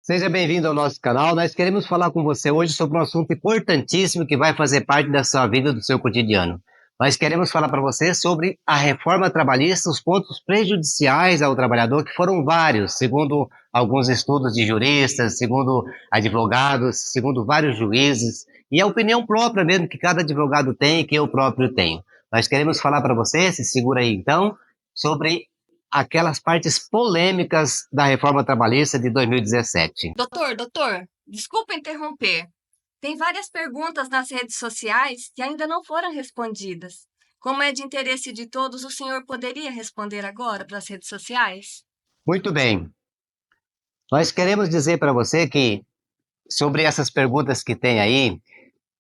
Seja bem-vindo ao nosso canal. Nós queremos falar com você hoje sobre um assunto importantíssimo que vai fazer parte da sua vida, do seu cotidiano. Nós queremos falar para você sobre a reforma trabalhista, os pontos prejudiciais ao trabalhador, que foram vários, segundo alguns estudos de juristas, segundo advogados, segundo vários juízes, e a opinião própria mesmo que cada advogado tem e que eu próprio tenho. Nós queremos falar para você, se segura aí então, sobre aquelas partes polêmicas da reforma trabalhista de 2017. Doutor, desculpa interromper. Tem várias perguntas nas redes sociais que ainda não foram respondidas. Como é de interesse de todos, o senhor poderia responder agora para as redes sociais? Muito bem. Nós queremos dizer para você que, sobre essas perguntas que tem aí,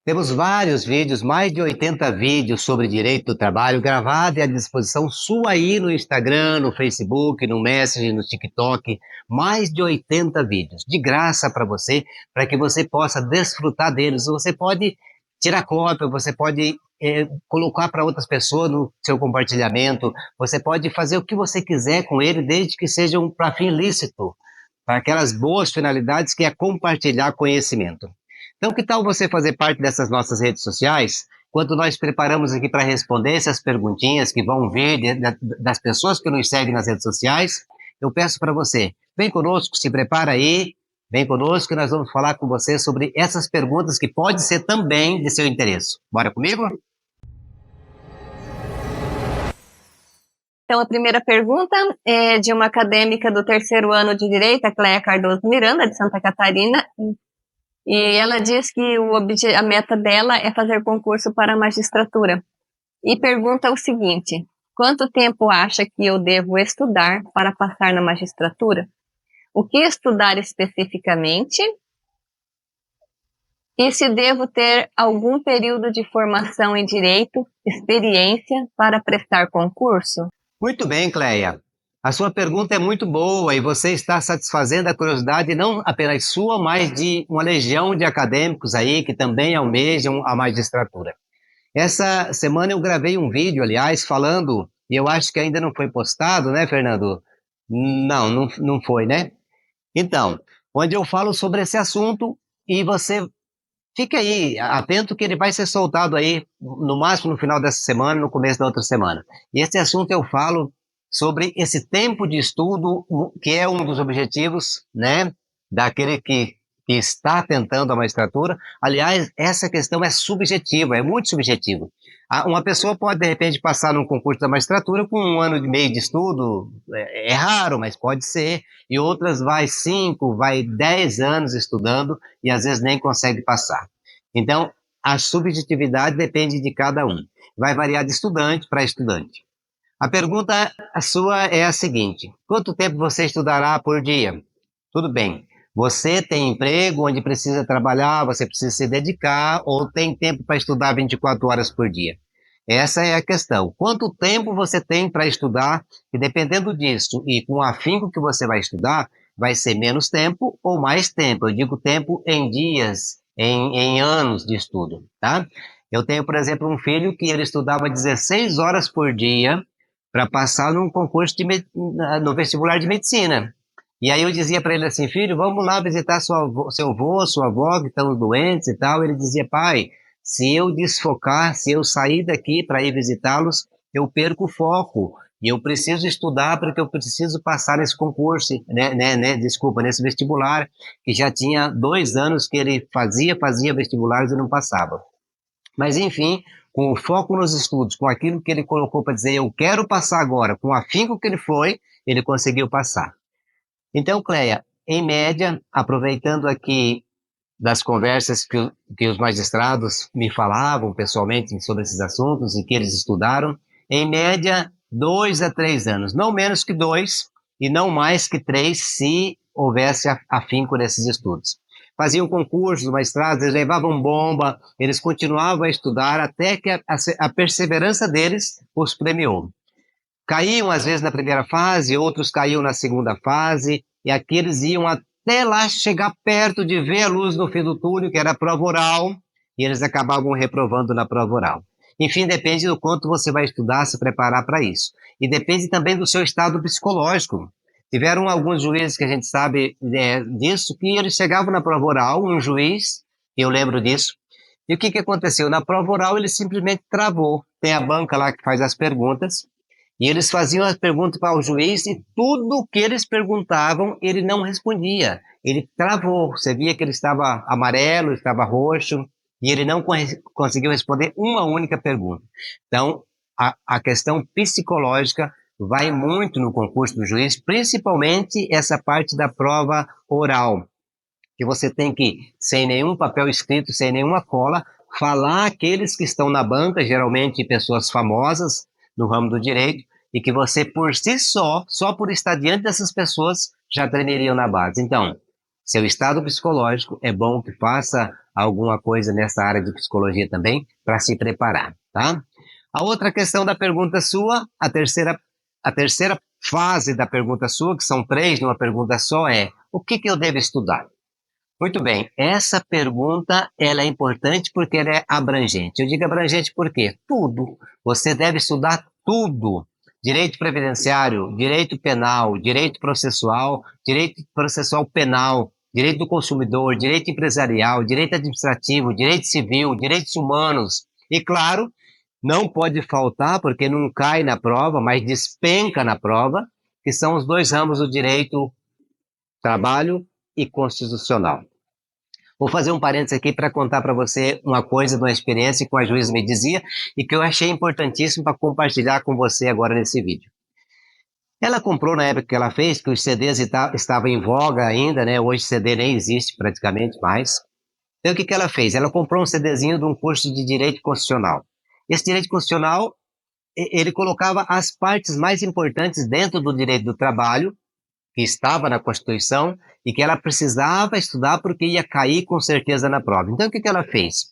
temos vários vídeos, mais de 80 vídeos sobre direito do trabalho, gravados e à disposição sua aí no Instagram, no Facebook, no Messenger, no TikTok. Mais de 80 vídeos, de graça para você, para que você possa desfrutar deles. Você pode tirar cópia, você pode colocar para outras pessoas no seu compartilhamento, você pode fazer o que você quiser com ele, desde que seja para fim lícito, para aquelas boas finalidades que é compartilhar conhecimento. Então, que tal você fazer parte dessas nossas redes sociais? Enquanto nós preparamos aqui para responder essas perguntinhas que vão vir das pessoas que nos seguem nas redes sociais, eu peço para você, vem conosco, se prepara aí, vem conosco que nós vamos falar com você sobre essas perguntas que pode ser também de seu interesse. Bora comigo? Então, a primeira pergunta é de uma acadêmica do terceiro ano de Direito, a Cléia Cardoso Miranda, de Santa Catarina, e ela diz que a meta dela é fazer concurso para a magistratura. E pergunta o seguinte: quanto tempo acha que eu devo estudar para passar na magistratura? O que estudar especificamente? E se devo ter algum período de formação em direito, experiência para prestar concurso? Muito bem, Cleia. A sua pergunta é muito boa e você está satisfazendo a curiosidade não apenas sua, mas de uma legião de acadêmicos aí que também almejam a magistratura. Essa semana eu gravei um vídeo, aliás, falando, e eu acho que ainda não foi postado, né, Fernando? Não foi, né? Então, onde eu falo sobre esse assunto e você fica aí, atento que ele vai ser soltado aí, no máximo no final dessa semana, no começo da outra semana. E esse assunto eu falo sobre esse tempo de estudo, que é um dos objetivos, né, daquele que está tentando a magistratura. Aliás, essa questão é subjetiva, é muito subjetiva. Uma pessoa pode, de repente, passar num concurso da magistratura com 1 ano e meio de estudo, é raro, mas pode ser, e outras vai 5, vai 10 anos estudando e às vezes nem consegue passar. Então, a subjetividade depende de cada um. Vai variar de estudante para estudante. A pergunta sua é a seguinte: quanto tempo você estudará por dia? Tudo bem. Você tem emprego onde precisa trabalhar, você precisa se dedicar, ou tem tempo para estudar 24 horas por dia? Essa é a questão. Quanto tempo você tem para estudar? E dependendo disso, e com o afinco que você vai estudar, vai ser menos tempo ou mais tempo. Eu digo tempo em dias, em anos de estudo, tá? Eu tenho, por exemplo, um filho que ele estudava 16 horas por dia para passar num concurso no vestibular de medicina. E aí eu dizia para ele assim: filho, vamos lá visitar seu avô, sua avó que estão doentes e tal. Ele dizia: pai, se eu desfocar, se eu sair daqui para ir visitá-los, eu perco o foco. E eu preciso estudar porque eu preciso passar nesse concurso, desculpa, nesse vestibular, que já tinha 2 anos que ele fazia vestibulares e não passava. Mas, enfim, com o foco nos estudos, com aquilo que ele colocou para dizer, eu quero passar agora, com o afinco que ele foi, ele conseguiu passar. Então, Cleia, em média, aproveitando aqui das conversas que os magistrados me falavam pessoalmente sobre esses assuntos e que eles estudaram, em média, 2 a 3 anos, não menos que 2 e não mais que 3, se houvesse afinco nesses estudos. Faziam concursos, magistrados, eles levavam bomba, eles continuavam a estudar até que a perseverança deles os premiou. Caíam às vezes na primeira fase, outros caíam na segunda fase, e aqueles iam até lá chegar perto de ver a luz no fim do túnel, que era a prova oral, e eles acabavam reprovando na prova oral. Enfim, depende do quanto você vai estudar, se preparar para isso. E depende também do seu estado psicológico. Tiveram alguns juízes que a gente sabe disso, que eles chegavam na prova oral, um juiz, eu lembro disso, e o que aconteceu? Na prova oral ele simplesmente travou. Tem a banca lá que faz as perguntas, e eles faziam as perguntas para o juiz e tudo o que eles perguntavam ele não respondia. Ele travou, você via que ele estava amarelo, estava roxo, e ele não conseguiu responder uma única pergunta. Então, a questão psicológica vai muito no concurso do juiz, principalmente essa parte da prova oral, que você tem que, sem nenhum papel escrito, sem nenhuma cola, falar aqueles que estão na banca, geralmente pessoas famosas no ramo do direito, e que você por si só por estar diante dessas pessoas, já treinariam na base. Então, seu estado psicológico, é bom que faça alguma coisa nessa área de psicologia também, para se preparar, tá? A outra questão da pergunta sua, a terceira fase da pergunta sua, que são 3 numa pergunta só, é: o que eu devo estudar? Muito bem, essa pergunta ela é importante porque ela é abrangente. Eu digo abrangente por quê? Tudo. Você deve estudar tudo. Direito previdenciário, direito penal, direito processual penal, direito do consumidor, direito empresarial, direito administrativo, direito civil, direitos humanos. E claro, não pode faltar, porque não cai na prova, mas despenca na prova, que são os 2 ramos do direito: trabalho e constitucional. Vou fazer um parênteses aqui para contar para você uma coisa de uma experiência que a juíza me dizia e que eu achei importantíssimo para compartilhar com você agora nesse vídeo. Ela comprou na época que ela fez, que os CDs estavam em voga ainda, né? Hoje CD nem existe praticamente mais. Então o que ela fez? Ela comprou um CDzinho de um curso de Direito Constitucional. Esse Direito Constitucional, ele colocava as partes mais importantes dentro do direito do trabalho, que estava na Constituição, e que ela precisava estudar porque ia cair com certeza na prova. Então, o que ela fez?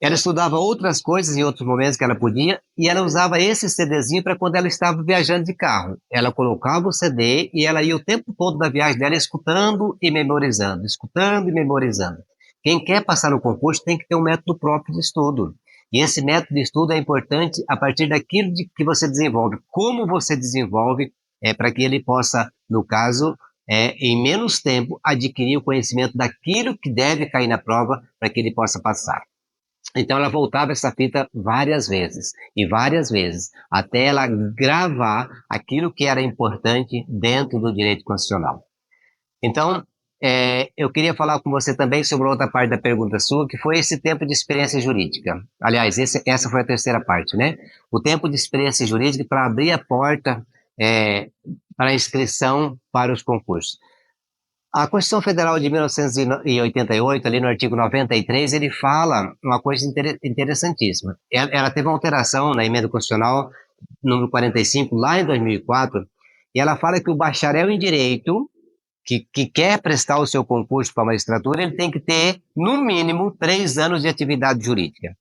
Ela estudava outras coisas em outros momentos que ela podia, e ela usava esse CDzinho para quando ela estava viajando de carro. Ela colocava o CD e ela ia o tempo todo da viagem dela escutando e memorizando, escutando e memorizando. Quem quer passar no concurso tem que ter um método próprio de estudo. E esse método de estudo é importante a partir daquilo que você desenvolve. Como você desenvolve para que ele possa, no caso, em menos tempo, adquirir o conhecimento daquilo que deve cair na prova para que ele possa passar. Então ela voltava essa fita várias vezes, até ela gravar aquilo que era importante dentro do direito constitucional. Então, eu queria falar com você também sobre outra parte da pergunta sua, que foi esse tempo de experiência jurídica. Aliás, essa foi a terceira parte, né? O tempo de experiência jurídica para abrir a porta para a inscrição para os concursos. A Constituição Federal de 1988, ali no artigo 93, ele fala uma coisa interessantíssima. Ela teve uma alteração na emenda constitucional número 45, lá em 2004, e ela fala que o bacharel em Direito, que quer prestar o seu concurso para a magistratura, ele tem que ter, no mínimo, 3 anos de atividade jurídica.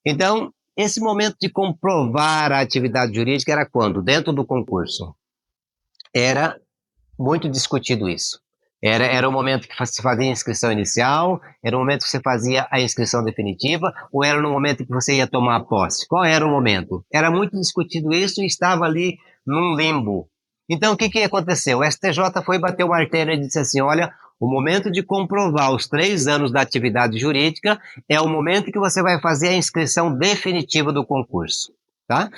Então, esse momento de comprovar a atividade jurídica era quando? Dentro do concurso. Era muito discutido isso. Era o momento que se fazia a inscrição inicial, era o momento que você fazia a inscrição definitiva, ou era no momento que você ia tomar a posse? Qual era o momento? Era muito discutido isso e estava ali num limbo. Então, o que aconteceu? O STJ foi bater o martelo e disse assim: olha, o momento de comprovar os 3 anos da atividade jurídica é o momento que você vai fazer a inscrição definitiva do concurso, tá?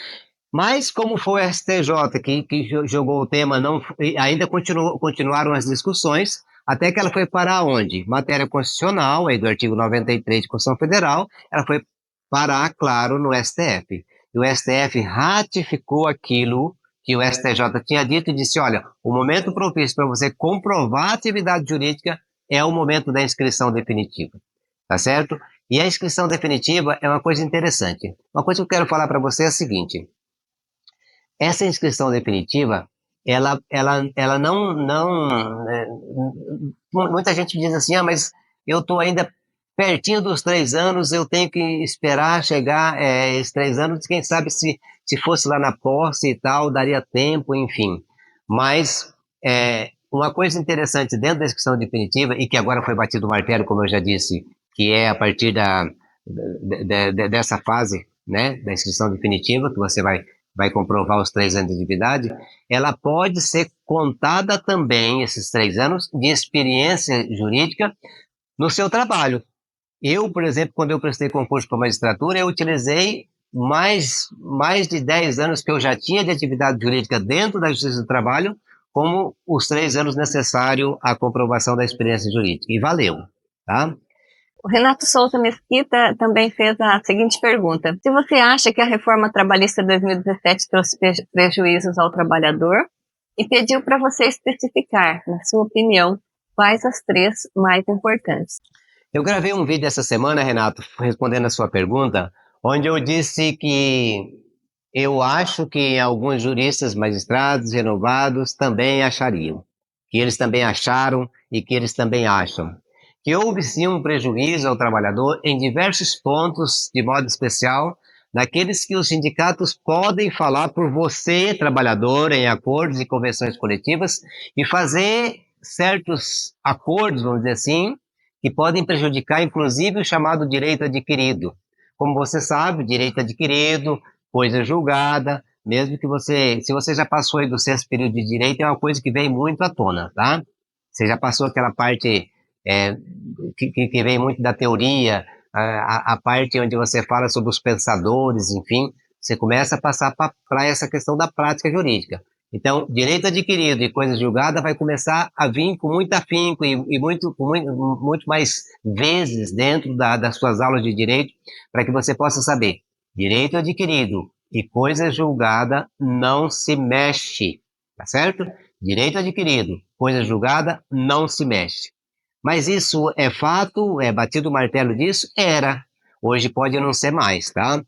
Mas como foi o STJ que jogou o tema, ainda continuaram as discussões, até que ela foi parar onde? Matéria constitucional, aí do artigo 93 de Constituição Federal, ela foi parar, claro, no STF. E o STF ratificou aquilo que o STJ tinha dito e disse: olha, o momento propício para você comprovar a atividade jurídica é o momento da inscrição definitiva, tá certo? E a inscrição definitiva é uma coisa interessante. Uma coisa que eu quero falar para você é a seguinte: essa inscrição definitiva, ela muita gente diz assim: mas eu estou ainda pertinho dos 3 anos, eu tenho que esperar chegar esses 3 anos, quem sabe se fosse lá na posse e tal, daria tempo, enfim. Mas uma coisa interessante dentro da inscrição definitiva, e que agora foi batido o martelo, como eu já disse, que é a partir dessa fase, né, da inscrição definitiva, que você vai vai comprovar os 3 anos de atividade, ela pode ser contada também, esses 3 anos de experiência jurídica no seu trabalho. Eu, por exemplo, quando eu prestei concurso para magistratura, eu utilizei mais de 10 anos que eu já tinha de atividade jurídica dentro da Justiça do Trabalho, como os 3 anos necessários à comprovação da experiência jurídica. E valeu, tá? O Renato Souza Mesquita também fez a seguinte pergunta: se você acha que a reforma trabalhista de 2017 trouxe prejuízos ao trabalhador, e pediu para você especificar, na sua opinião, quais as 3 mais importantes. Eu gravei um vídeo essa semana, Renato, respondendo a sua pergunta, onde eu disse que eu acho que alguns juristas, magistrados renovados também achariam, que eles também acharam e que eles também acham, que houve sim um prejuízo ao trabalhador em diversos pontos, de modo especial, naqueles que os sindicatos podem falar por você, trabalhador, em acordos e convenções coletivas, e fazer certos acordos, vamos dizer assim, que podem prejudicar, inclusive, o chamado direito adquirido. Como você sabe, direito adquirido, coisa julgada, mesmo que se você já passou aí do 6º período de direito, é uma coisa que vem muito à tona, tá? Você já passou aquela parte que vem muito da teoria, a parte onde você fala sobre os pensadores, enfim, você começa a passar para essa questão da prática jurídica. Então, direito adquirido e coisa julgada vai começar a vir com muito afinco e muito mais vezes dentro das suas aulas de direito, para que você possa saber, direito adquirido e coisa julgada não se mexe, tá certo? Direito adquirido, coisa julgada não se mexe. Mas isso é fato, é batido o martelo disso? Era. Hoje pode não ser mais, tá?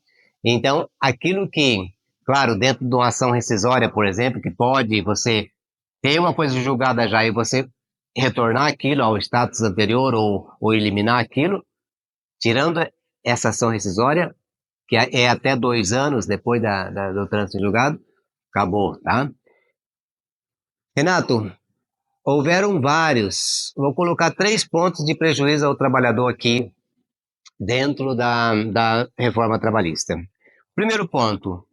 Então, aquilo que, claro, dentro de uma ação rescisória, por exemplo, que pode você ter uma coisa julgada já e você retornar aquilo ao status anterior ou eliminar aquilo, tirando essa ação rescisória, que é até 2 anos depois do trânsito julgado, acabou, tá? Renato, houveram vários, vou colocar 3 pontos de prejuízo ao trabalhador aqui dentro da reforma trabalhista. Primeiro ponto,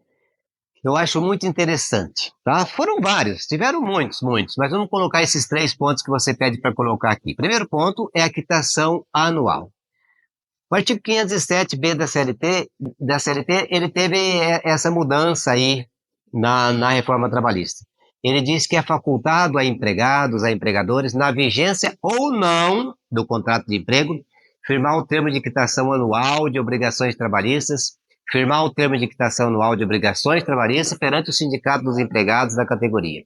eu acho muito interessante, tá? Foram vários, tiveram muitos, mas vamos colocar esses 3 pontos que você pede para colocar aqui. Primeiro ponto é a quitação anual. O artigo 507B da CLT, ele teve essa mudança aí na reforma trabalhista. Ele diz que é facultado a empregados, a empregadores, na vigência ou não do contrato de emprego, firmar o termo de quitação anual de obrigações trabalhistas, firmar o termo de quitação anual de obrigações trabalhistas perante o sindicato dos empregados da categoria.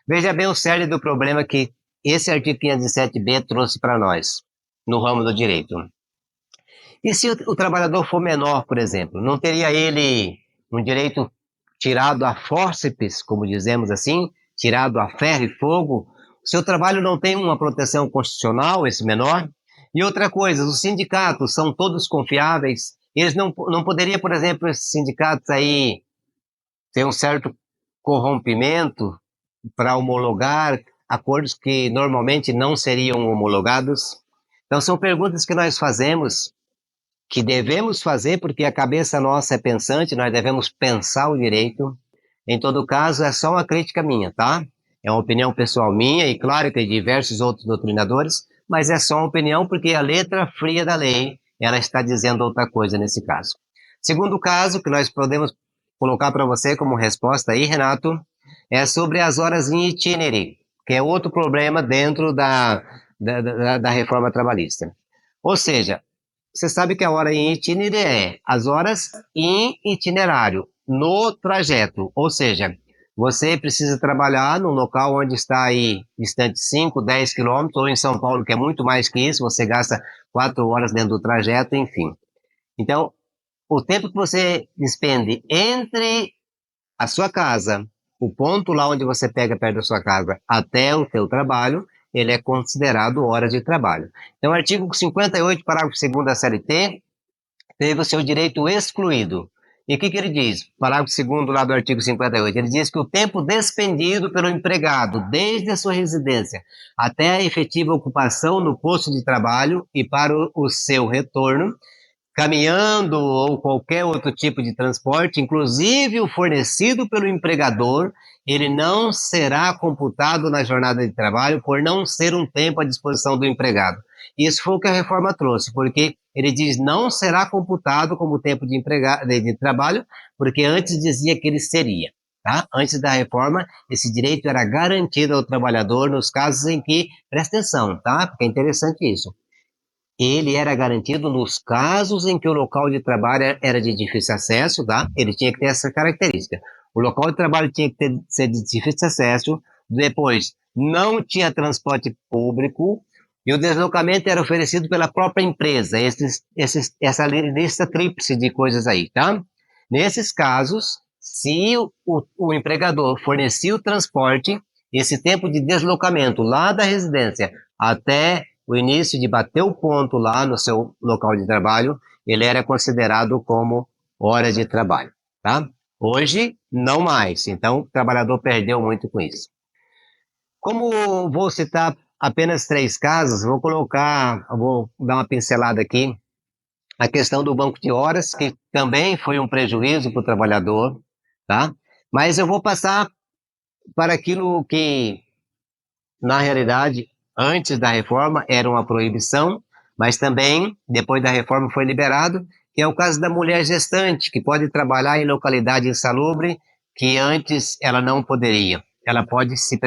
Veja bem o cerne do problema que esse artigo 507B trouxe para nós, no ramo do direito. E se o trabalhador for menor, por exemplo, não teria ele um direito tirado a fórceps, como dizemos assim, tirado a ferro e fogo? O seu trabalho não tem uma proteção constitucional, esse menor? E outra coisa, os sindicatos são todos confiáveis? Eles não poderiam, por exemplo, esses sindicatos aí ter um certo corrompimento para homologar acordos que normalmente não seriam homologados? Então são perguntas que nós fazemos, que devemos fazer porque a cabeça nossa é pensante, nós devemos pensar o direito. Em todo caso, é só uma crítica minha, tá? É uma opinião pessoal minha e claro que tem diversos outros doutrinadores, mas é só uma opinião porque a letra fria da lei, ela está dizendo outra coisa nesse caso. Segundo caso, que nós podemos colocar para você como resposta aí, Renato, é sobre as horas em itinere, que é outro problema dentro da reforma trabalhista. Ou seja, você sabe que a hora em itinere é as horas em itinerário, no trajeto. Ou seja, você precisa trabalhar num local onde está aí distante 5, 10 quilômetros, ou em São Paulo, que é muito mais que isso, você gasta 4 horas dentro do trajeto, enfim. Então, o tempo que você despende entre a sua casa, o ponto lá onde você pega perto da sua casa, até o seu trabalho, ele é considerado horas de trabalho. Então, o artigo 58, parágrafo 2º da CLT, teve o seu direito excluído. E o que ele diz? Parágrafo 2º lá do artigo 58, ele diz que o tempo despendido pelo empregado, desde a sua residência até a efetiva ocupação no posto de trabalho e para o seu retorno, caminhando ou qualquer outro tipo de transporte, inclusive o fornecido pelo empregador, ele não será computado na jornada de trabalho por não ser um tempo à disposição do empregado. Isso foi o que a reforma trouxe, porque ele diz não será computado como tempo de trabalho, porque antes dizia que ele seria. Tá? Antes da reforma, esse direito era garantido ao trabalhador nos casos em que, presta atenção, tá? Porque é interessante isso. Ele era garantido nos casos em que o local de trabalho era de difícil acesso, tá? Ele tinha que ter essa característica. O local de trabalho tinha que ser de difícil acesso, depois não tinha transporte público e o deslocamento era oferecido pela própria empresa. Essa lista tríplice de coisas aí, tá? Nesses casos, se o empregador fornecia o transporte, esse tempo de deslocamento lá da residência até o início de bater o ponto lá no seu local de trabalho, ele era considerado como hora de trabalho, tá? Hoje, não mais. Então, o trabalhador perdeu muito com isso. Como vou citar apenas 3 casos, vou dar uma pincelada aqui. A questão do banco de horas, que também foi um prejuízo para o trabalhador, tá? Mas eu vou passar para aquilo que, na realidade, antes da reforma era uma proibição, mas também, depois da reforma, foi liberado, que é o caso da mulher gestante, que pode trabalhar em localidade insalubre, que antes ela não poderia. Ela pode ser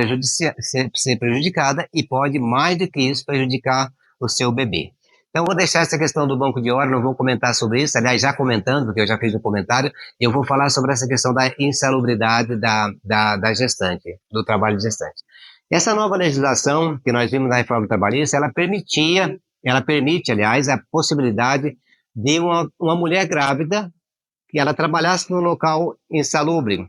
prejudicada e pode, mais do que isso, prejudicar o seu bebê. Então, vou deixar essa questão do banco de horas, não vou comentar sobre isso, aliás, já comentando, porque eu já fiz um comentário, eu vou falar sobre essa questão da insalubridade da gestante, do trabalho de gestante. Essa nova legislação que nós vimos na reforma trabalhista, ela permite, aliás, a possibilidade de uma mulher grávida que ela trabalhasse no local insalubre.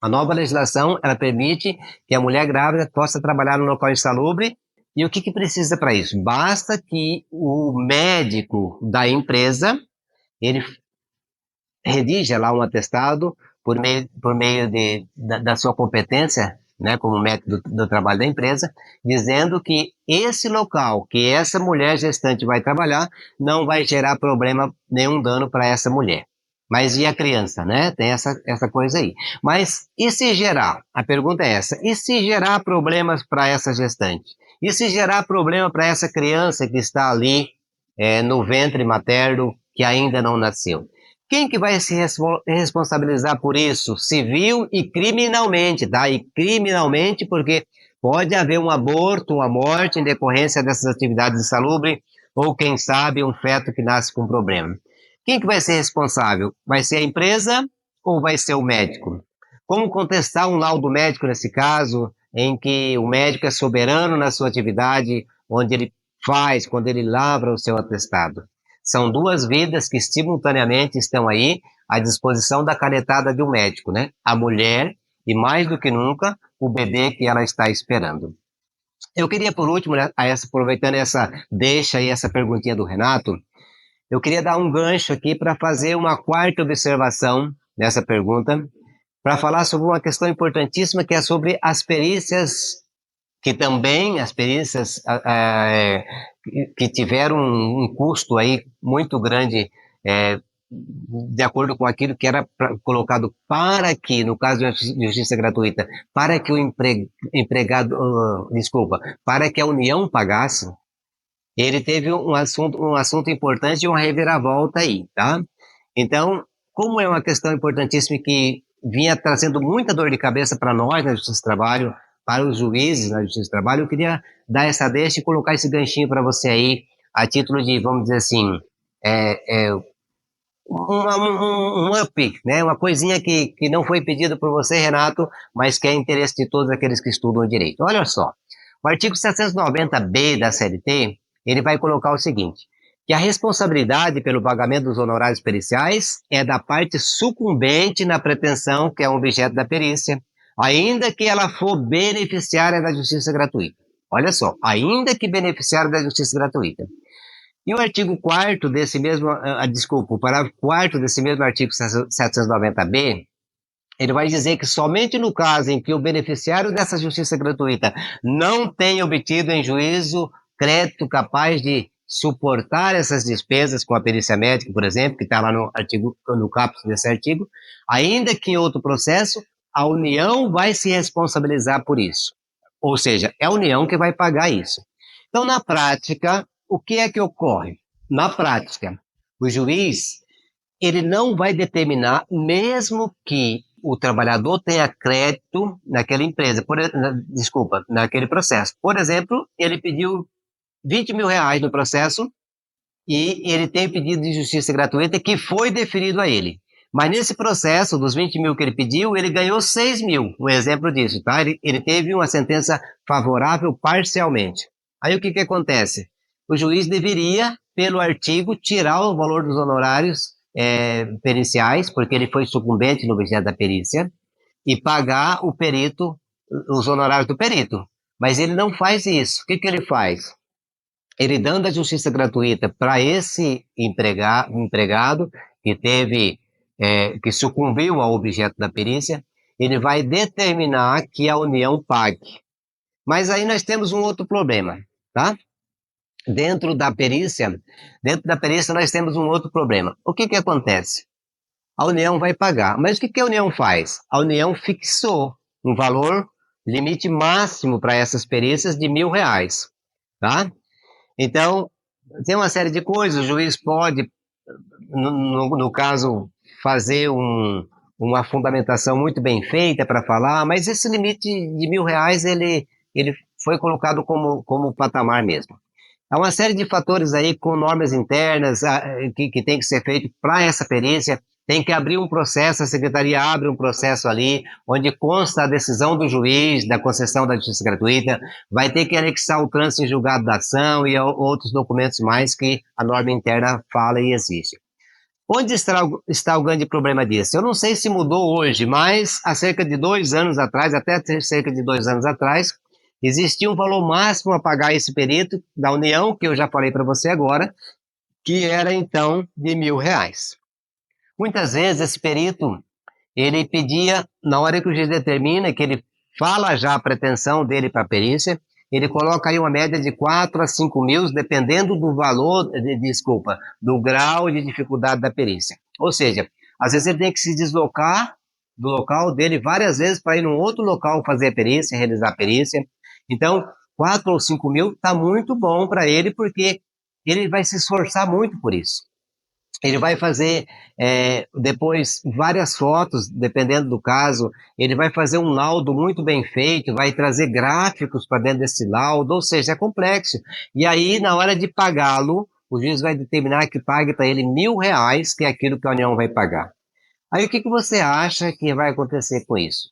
A nova legislação, ela permite que a mulher grávida possa trabalhar no local insalubre. E o que precisa para isso? Basta que o médico da empresa, ele redija lá um atestado por meio da sua competência, né, como médico do trabalho da empresa, dizendo que esse local que essa mulher gestante vai trabalhar não vai gerar problema, nenhum dano para essa mulher. Mas e a criança, né? Tem essa coisa aí. Mas e se gerar? A pergunta é essa. E se gerar problemas para essa gestante? E se gerar problema para essa criança que está ali no ventre materno, que ainda não nasceu? Quem que vai se responsabilizar por isso? Civil e criminalmente, tá? E criminalmente porque pode haver um aborto, uma morte em decorrência dessas atividades insalubres, ou quem sabe um feto que nasce com problema. Quem que vai ser responsável? Vai ser a empresa ou vai ser o médico? Como contestar um laudo médico nesse caso, em que o médico é soberano na sua atividade, onde ele faz, quando ele lavra o seu atestado? São 2 vidas que simultaneamente estão aí à disposição da canetada de um médico, né? A mulher e, mais do que nunca, o bebê que ela está esperando. Eu queria, por último, né, aproveitando essa deixa e essa perguntinha do Renato, eu queria dar um gancho aqui para fazer uma 4ª observação nessa pergunta, para falar sobre uma questão importantíssima que é sobre as perícias, que também as perícias que tiveram um custo aí muito grande, de acordo com aquilo que era colocado para que, no caso de justiça gratuita, para que o para que a União pagasse, ele teve um assunto importante e uma reviravolta aí, tá? Então, como é uma questão importantíssima que vinha trazendo muita dor de cabeça para nós na Justiça do Trabalho, para os juízes na Justiça do Trabalho, eu queria dar essa deixa e colocar esse ganchinho para você aí, a título de, vamos dizer assim, um up, né? Uma coisinha que não foi pedido por você, Renato, mas que é interesse de todos aqueles que estudam direito. Olha só, o artigo 790-B da CLT, ele vai colocar o seguinte, que a responsabilidade pelo pagamento dos honorários periciais é da parte sucumbente na pretensão que é um objeto da perícia, ainda que ela for beneficiária da justiça gratuita. Olha só, ainda que beneficiária da justiça gratuita. E o artigo 4º desse mesmo, o parágrafo 4º desse mesmo artigo 790-B, ele vai dizer que somente no caso em que o beneficiário dessa justiça gratuita não tenha obtido em juízo crédito capaz de suportar essas despesas com a perícia médica, por exemplo, que está lá no caput desse artigo, ainda que em outro processo, a União vai se responsabilizar por isso. Ou seja, é a União que vai pagar isso. Então, na prática, o que é que ocorre? Na prática, o juiz, ele não vai determinar, mesmo que o trabalhador tenha crédito naquela empresa, naquele processo. Por exemplo, ele pediu 20 mil reais no processo e ele tem pedido de justiça gratuita que foi deferido a ele. Mas nesse processo, dos 20 mil que ele pediu, ele ganhou 6 mil, um exemplo disso, tá? Ele teve uma sentença favorável parcialmente. Aí o que acontece? O juiz deveria, pelo artigo, tirar o valor dos honorários periciais, porque ele foi sucumbente no objeto da perícia, e pagar o perito, os honorários do perito. Mas ele não faz isso. O que ele faz? Ele dando a justiça gratuita para esse empregado que teve, que sucumbiu ao objeto da perícia, ele vai determinar que a União pague. Mas aí nós temos um outro problema, tá? Dentro da perícia nós temos um outro problema. O que acontece? A União vai pagar. Mas o que a União faz? A União fixou um valor limite máximo para essas perícias de R$ 1.000, tá? Então, tem uma série de coisas. O juiz pode, no caso, fazer uma fundamentação muito bem feita para falar, mas esse limite de R$ 1.000, ele foi colocado como patamar mesmo. Há uma série de fatores aí com normas internas que tem que ser feito para essa perícia. Tem que abrir um processo, a secretaria abre um processo ali, onde consta a decisão do juiz da concessão da justiça gratuita, vai ter que anexar o trânsito em julgado da ação e outros documentos mais que a norma interna fala e exige. Onde está o grande problema disso? Eu não sei se mudou hoje, mas há cerca de 2 anos atrás, até cerca de 2 anos atrás, existia um valor máximo a pagar esse perito da União, que eu já falei para você agora, que era então de R$ 1.000. Muitas vezes esse perito, ele pedia, na hora que o juiz determina, que ele fala já a pretensão dele para a perícia, ele coloca aí uma média de 4 a 5 mil, dependendo do valor, do grau de dificuldade da perícia. Ou seja, às vezes ele tem que se deslocar do local dele várias vezes para ir num outro local fazer a perícia, realizar a perícia. Então, 4 ou 5 mil está muito bom para ele, porque ele vai se esforçar muito por isso. Ele vai fazer depois várias fotos, dependendo do caso, ele vai fazer um laudo muito bem feito, vai trazer gráficos para dentro desse laudo, ou seja, é complexo. E aí, na hora de pagá-lo, o juiz vai determinar que pague para ele R$ 1.000, que é aquilo que a União vai pagar. Aí o que você acha que vai acontecer com isso?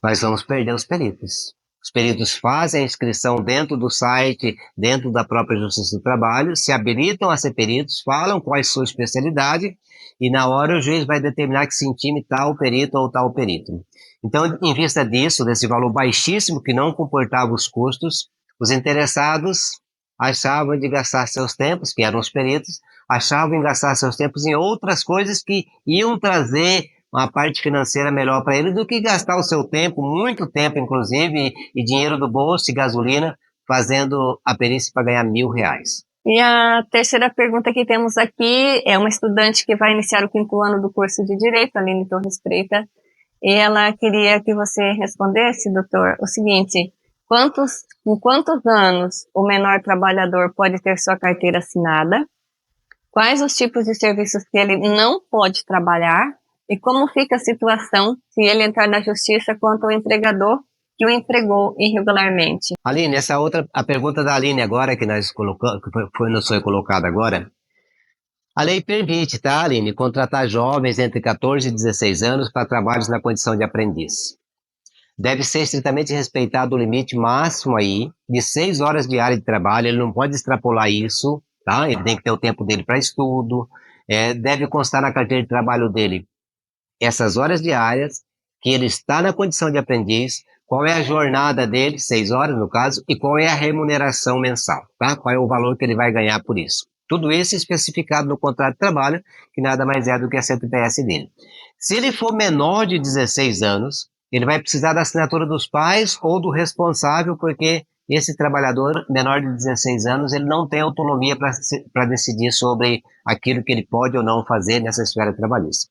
Nós vamos perder os peritos. Os peritos fazem a inscrição dentro do site, dentro da própria Justiça do Trabalho, se habilitam a ser peritos, falam qual é a sua especialidade e na hora o juiz vai determinar que se intime tal perito ou tal perito. Então, em vista disso, desse valor baixíssimo que não comportava os custos, os interessados achavam de gastar seus tempos, que eram os peritos, achavam em gastar seus tempos em outras coisas que iam trazer uma parte financeira melhor para ele do que gastar o seu tempo, muito tempo inclusive, e dinheiro do bolso e gasolina, fazendo a perícia para ganhar R$ 1.000. E a terceira pergunta que temos aqui é uma estudante que vai iniciar o 5º ano do curso de Direito, Aline Torres Freitas, e ela queria que você respondesse, doutor, o seguinte: com quantos anos o menor trabalhador pode ter sua carteira assinada? Quais os tipos de serviços que ele não pode trabalhar? E como fica a situação se ele entrar na justiça quanto ao empregador que o empregou irregularmente? Aline, a pergunta da Aline agora, que nos foi colocada agora, a lei permite, tá, Aline, contratar jovens entre 14 e 16 anos para trabalhos na condição de aprendiz. Deve ser estritamente respeitado o limite máximo aí de 6 horas diárias de trabalho, ele não pode extrapolar isso, tá? Ele tem que ter o tempo dele para estudo, deve constar na carteira de trabalho dele essas horas diárias, que ele está na condição de aprendiz, qual é a jornada dele, 6 horas no caso, e qual é a remuneração mensal, tá? Qual é o valor que ele vai ganhar por isso. Tudo isso especificado no contrato de trabalho, que nada mais é do que a CPTS dele. Se ele for menor de 16 anos, ele vai precisar da assinatura dos pais ou do responsável, porque esse trabalhador menor de 16 anos, ele não tem autonomia para decidir sobre aquilo que ele pode ou não fazer nessa esfera trabalhista.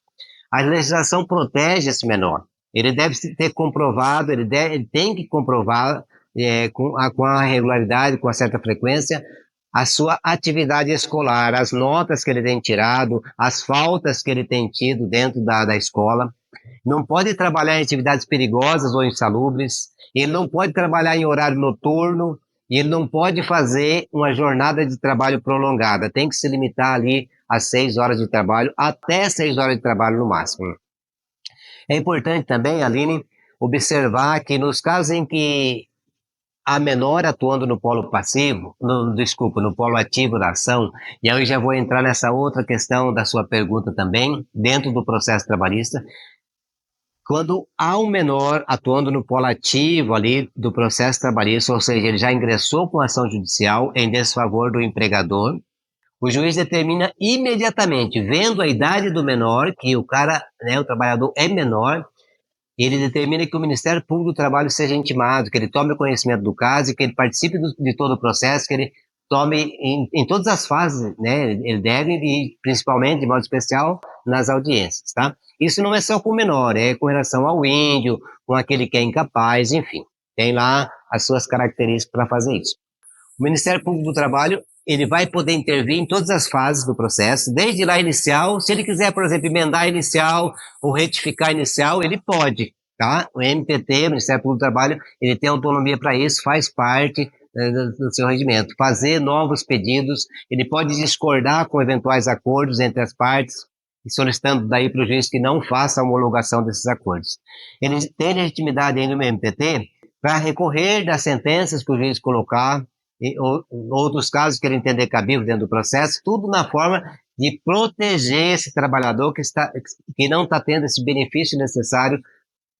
A legislação protege esse menor. Ele deve ter comprovado, ele tem que comprovar com a regularidade, com a certa frequência, a sua atividade escolar, as notas que ele tem tirado, as faltas que ele tem tido dentro da escola. Não pode trabalhar em atividades perigosas ou insalubres, ele não pode trabalhar em horário noturno, e ele não pode fazer uma jornada de trabalho prolongada, tem que se limitar ali a 6 horas de trabalho, até 6 horas de trabalho no máximo. É importante também, Aline, observar que nos casos em que a menor atuando no polo passivo, no polo ativo da ação, e aí eu já vou entrar nessa outra questão da sua pergunta também, dentro do processo trabalhista, quando há um menor atuando no polo ativo ali do processo trabalhista, ou seja, ele já ingressou com ação judicial em desfavor do empregador, o juiz determina imediatamente, vendo a idade do menor, que o cara, né, o trabalhador é menor, ele determina que o Ministério Público do Trabalho seja intimado, que ele tome conhecimento do caso e que ele participe de todo o processo, que ele tome em todas as fases, né? Ele deve, e principalmente, de modo especial, nas audiências, tá? Isso não é só com o menor, é com relação ao índio, com aquele que é incapaz, enfim. Tem lá as suas características para fazer isso. O Ministério Público do Trabalho, ele vai poder intervir em todas as fases do processo, desde lá inicial, se ele quiser, por exemplo, emendar inicial ou retificar inicial, ele pode, tá? O MPT, o Ministério Público do Trabalho, ele tem autonomia para isso, faz parte do seu regimento. Fazer novos pedidos, ele pode discordar com eventuais acordos entre as partes, solicitando daí para o juiz que não faça a homologação desses acordos. Ele tem legitimidade ainda no MPT para recorrer das sentenças que o juiz colocar, ou outros casos que ele entender cabível dentro do processo, tudo na forma de proteger esse trabalhador que não está tendo esse benefício necessário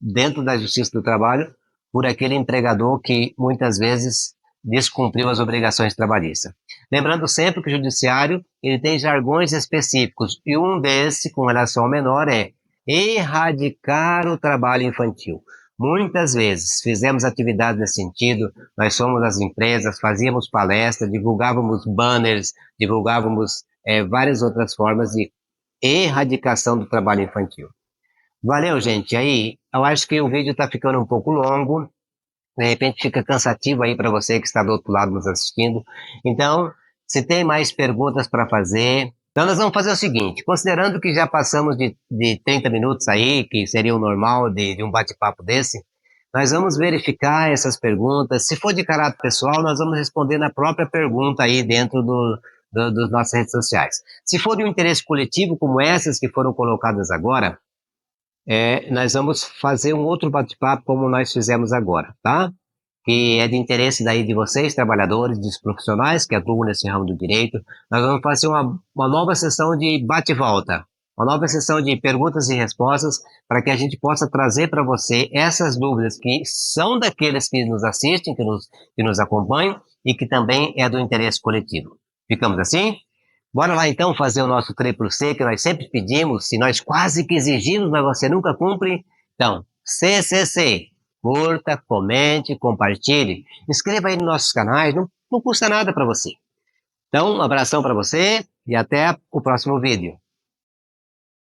dentro da Justiça do Trabalho por aquele empregador que muitas vezes descumpriu as obrigações trabalhistas. Lembrando sempre que o judiciário ele tem jargões específicos, e um desses, com relação ao menor, é erradicar o trabalho infantil. Muitas vezes fizemos atividades nesse sentido, nós fomos às empresas, fazíamos palestras, divulgávamos banners, divulgávamos várias outras formas de erradicação do trabalho infantil. Valeu, gente. Aí, eu acho que o vídeo está ficando um pouco longo, de repente fica cansativo aí para você que está do outro lado nos assistindo. Então, se tem mais perguntas para fazer, então nós vamos fazer o seguinte, considerando que já passamos de 30 minutos aí, que seria o normal de um bate-papo desse, nós vamos verificar essas perguntas. Se for de caráter pessoal, nós vamos responder na própria pergunta aí dentro das nossas redes sociais. Se for de um interesse coletivo, como essas que foram colocadas agora, nós vamos fazer um outro bate-papo como nós fizemos agora, tá? Que é de interesse daí de vocês, trabalhadores, dos profissionais que atuam nesse ramo do direito. Nós vamos fazer uma nova sessão de bate-volta, uma nova sessão de perguntas e respostas para que a gente possa trazer para você essas dúvidas que são daqueles que nos assistem, que nos acompanham e que também é do interesse coletivo. Ficamos assim? Bora lá então fazer o nosso triplo C, que nós sempre pedimos, se nós quase que exigimos, mas você nunca cumpre. Então, CCC, curta, comente, compartilhe, inscreva aí nos nossos canais, não custa nada para você. Então, um abração para você e até o próximo vídeo.